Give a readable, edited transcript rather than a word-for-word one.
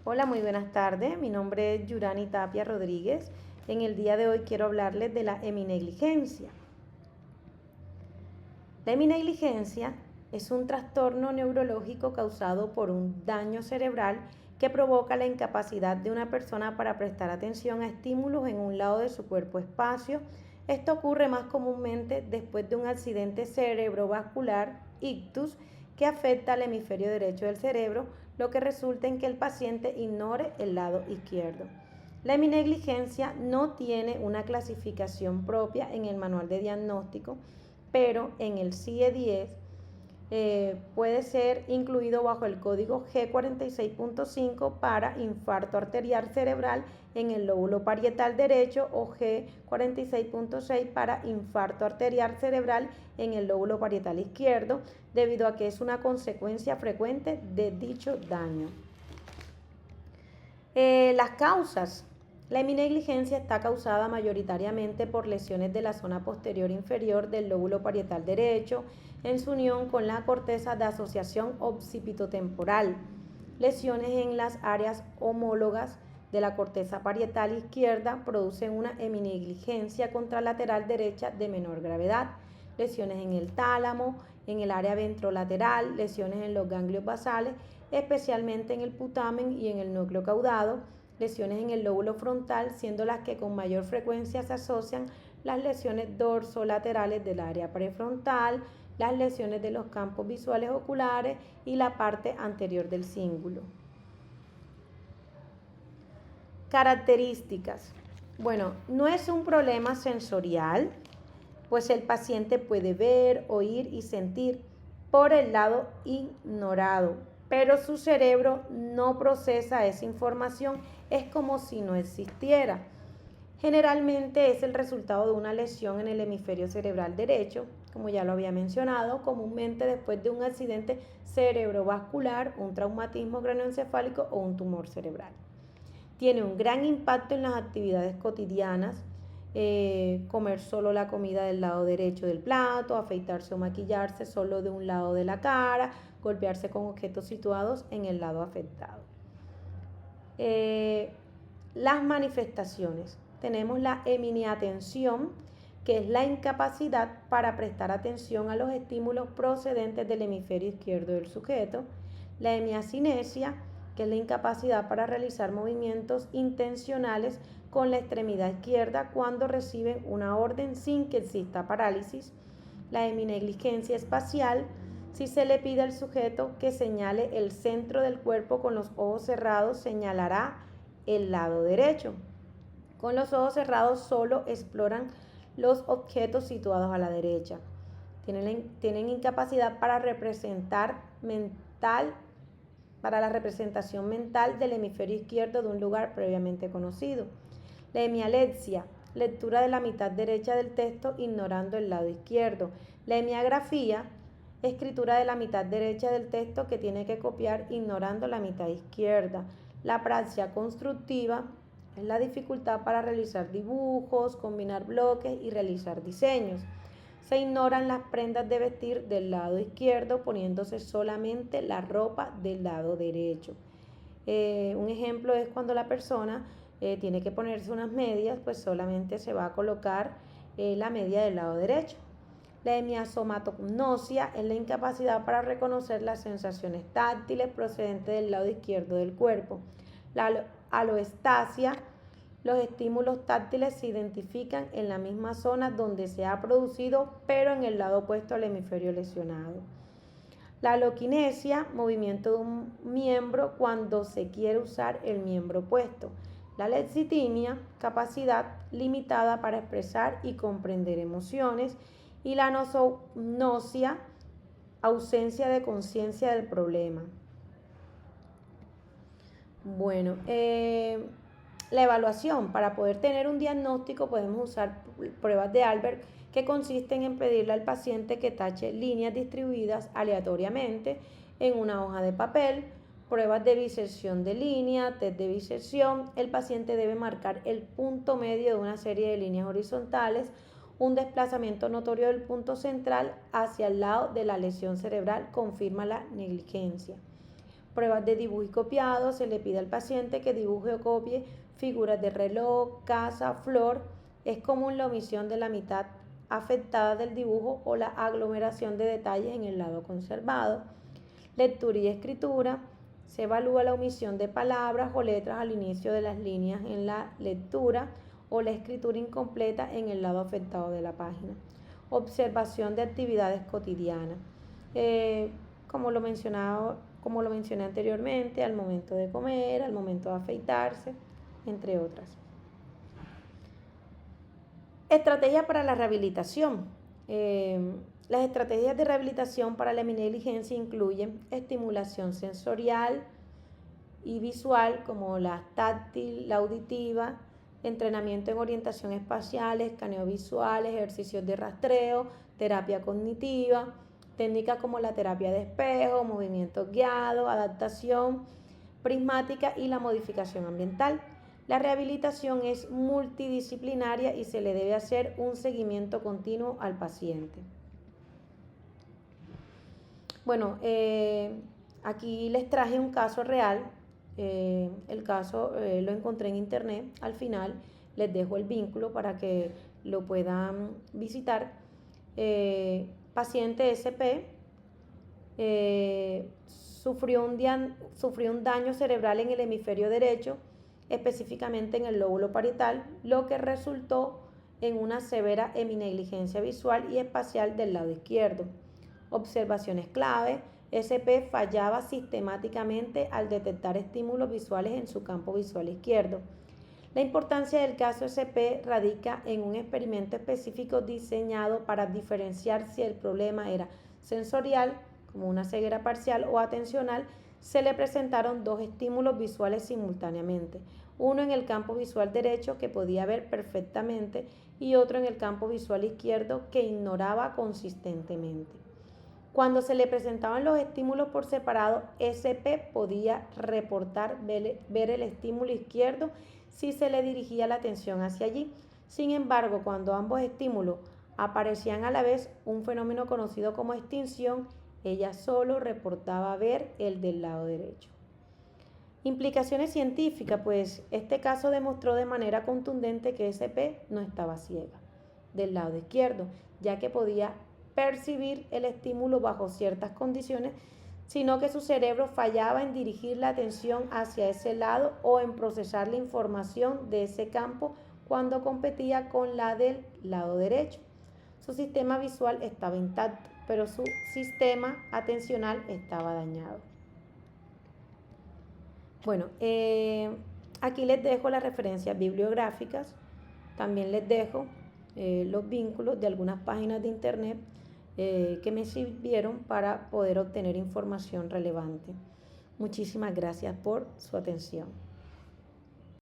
Hola, muy buenas tardes. Mi nombre es Yurani Tapia Rodríguez. En el día de hoy quiero hablarles de la heminegligencia. La heminegligencia es un trastorno neurológico causado por un daño cerebral que provoca la incapacidad de una persona para prestar atención a estímulos en un lado de su cuerpo-espacio. Esto ocurre más comúnmente después de un accidente cerebrovascular, ictus, que afecta al hemisferio derecho del cerebro, lo que resulta en que el paciente ignore el lado izquierdo. La heminegligencia no tiene una clasificación propia en el manual de diagnóstico, pero en el CIE-10 puede ser incluido bajo el código G46.5 para infarto arterial cerebral en el lóbulo parietal derecho o G46.6 para infarto arterial cerebral en el lóbulo parietal izquierdo, debido a que es una consecuencia frecuente de dicho daño. Las causas. La heminegligencia está causada mayoritariamente por lesiones de la zona posterior inferior del lóbulo parietal derecho en su unión con la corteza de asociación occipitotemporal, lesiones en las áreas homólogas de la corteza parietal izquierda producen una heminegligencia contralateral derecha de menor gravedad, lesiones en el tálamo, en el área ventrolateral, lesiones en los ganglios basales, especialmente en el putamen y en el núcleo caudado, lesiones en el lóbulo frontal, siendo las que con mayor frecuencia se asocian las lesiones dorsolaterales del área prefrontal, las lesiones de los campos visuales oculares y la parte anterior del cíngulo. Características. Bueno, no es un problema sensorial, pues el paciente puede ver, oír y sentir por el lado ignorado, pero su cerebro no procesa esa información, es como si no existiera. Generalmente es el resultado de una lesión en el hemisferio cerebral derecho, como ya lo había mencionado, comúnmente después de un accidente cerebrovascular, un traumatismo craneoencefálico o un tumor cerebral. Tiene un gran impacto en las actividades cotidianas, comer solo la comida del lado derecho del plato, afeitarse o maquillarse solo de un lado de la cara, golpearse con objetos situados en el lado afectado. Las manifestaciones. Tenemos la hemiatención, que es la incapacidad para prestar atención a los estímulos procedentes del hemisferio izquierdo del sujeto. La hemiasinesia, que es la incapacidad para realizar movimientos intencionales con la extremidad izquierda cuando reciben una orden sin que exista parálisis. La heminegligencia espacial, si se le pide al sujeto que señale el centro del cuerpo con los ojos cerrados, señalará el lado derecho. Con los ojos cerrados solo exploran los objetos situados a la derecha. Tienen incapacidad para la representación mental del hemisferio izquierdo de un lugar previamente conocido. La hemialexia, lectura de la mitad derecha del texto ignorando el lado izquierdo. La hemiagrafía, escritura de la mitad derecha del texto que tiene que copiar ignorando la mitad izquierda. La praxia constructiva es la dificultad para realizar dibujos, combinar bloques y realizar diseños. Se ignoran las prendas de vestir del lado izquierdo, poniéndose solamente la ropa del lado derecho. Un ejemplo es cuando la persona tiene que ponerse unas medias, pues solamente se va a colocar la media del lado derecho. La hemiasomatognosia es la incapacidad para reconocer las sensaciones táctiles procedentes del lado izquierdo del cuerpo. La aloestasia, los estímulos táctiles se identifican en la misma zona donde se ha producido, pero en el lado opuesto al hemisferio lesionado. La aloquinesia, movimiento de un miembro cuando se quiere usar el miembro opuesto. La lexitimia, capacidad limitada para expresar y comprender emociones. Y la nosognosia, ausencia de conciencia del problema. Bueno, la evaluación. Para poder tener un diagnóstico podemos usar pruebas de Albert, que consisten en pedirle al paciente que tache líneas distribuidas aleatoriamente en una hoja de papel, pruebas de biserción de línea, test de biserción. El paciente debe marcar el punto medio de una serie de líneas horizontales, un desplazamiento notorio del punto central hacia el lado de la lesión cerebral confirma la negligencia. Pruebas de dibujo y copiado. Se le pide al paciente que dibuje o copie figuras de reloj, casa, flor. Es común la omisión de la mitad afectada del dibujo o la aglomeración de detalles en el lado conservado. Lectura y escritura. Se evalúa la omisión de palabras o letras al inicio de las líneas en la lectura o la escritura incompleta en el lado afectado de la página. Observación de actividades cotidianas. Como lo mencioné anteriormente, al momento de comer, al momento de afeitarse, entre otras. Estrategias para la rehabilitación. Las estrategias de rehabilitación para la heminegligencia incluyen estimulación sensorial y visual, como la táctil, la auditiva, entrenamiento en orientación espacial, escaneo visual, ejercicios de rastreo, terapia cognitiva, técnicas como la terapia de espejo, movimientos guiados, adaptación prismática y la modificación ambiental. La rehabilitación es multidisciplinaria y se le debe hacer un seguimiento continuo al paciente. Bueno, aquí les traje un caso real. El caso lo encontré en internet. Al final les dejo el vínculo para que lo puedan visitar. Paciente SP sufrió un daño cerebral en el hemisferio derecho, específicamente en el lóbulo parietal, lo que resultó en una severa heminegligencia visual y espacial del lado izquierdo. Observaciones clave. SP fallaba sistemáticamente al detectar estímulos visuales en su campo visual izquierdo. La importancia del caso SP radica en un experimento específico diseñado para diferenciar si el problema era sensorial, como una ceguera parcial, o atencional. Se le presentaron dos estímulos visuales simultáneamente, uno en el campo visual derecho, que podía ver perfectamente, y otro en el campo visual izquierdo, que ignoraba consistentemente. Cuando se le presentaban los estímulos por separado, SP podía reportar ver el estímulo izquierdo si se le dirigía la atención hacia allí. Sin embargo, cuando ambos estímulos aparecían a la vez, un fenómeno conocido como extinción, ella solo reportaba ver el del lado derecho. Implicaciones científicas, pues este caso demostró de manera contundente que SP no estaba ciega del lado izquierdo, ya que podía percibir el estímulo bajo ciertas condiciones, sino que su cerebro fallaba en dirigir la atención hacia ese lado o en procesar la información de ese campo cuando competía con la del lado derecho. Su sistema visual estaba intacto, pero su sistema atencional estaba dañado. Bueno, aquí les dejo las referencias bibliográficas. También les dejo los vínculos de algunas páginas de internet que me sirvieron para poder obtener información relevante. Muchísimas gracias por su atención.